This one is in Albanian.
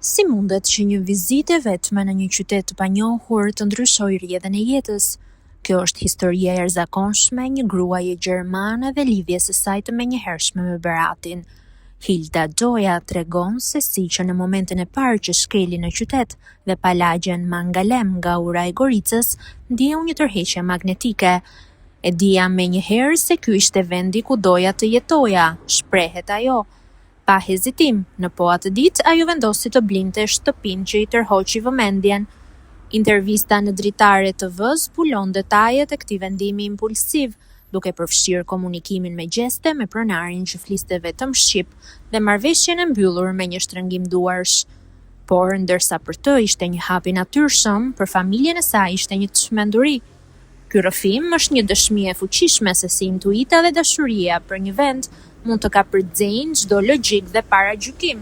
Si mundet që një vizitë e vetme në një qytet të panjohur të ndryshojë rrjedhën e jetës? Kjo është historia e jashtëzakonshme e një gruaje gjermane dhe lidhjes së saj të menjëhershme me Beratin. Hilda Gjoja tregon se si që në momentin e parë që shkeli në qytet dhe pa lagjen Mangalem nga ura e Goricës, ndjeu një tërheqje magnetike. E dija menjëherë se ky ishte vendi ku doja të jetoja, shprehet ajo. Pa hezitim, në po atë ditë ajo vendosi të blinte shtëpinë që i tërhoqi vëmendjen. Intervista në Dritare TV zbulon detajet e këtij vendimi impulsiv, duke përfshirë komunikimin me gjeste me pronarin që fliste vetëm shqip dhe marrëveshjen e mbyllur me një shtrëngim duarsh. Por ndërsa për të ishte një hap i natyrshëm, për familjen e saj ishte një çmenduri. Ky rrëfim është një dëshmi e fuqishme se si intuita dhe dashuria për një vend mund të kapërcejnë çdo logjik dhe paragjykim.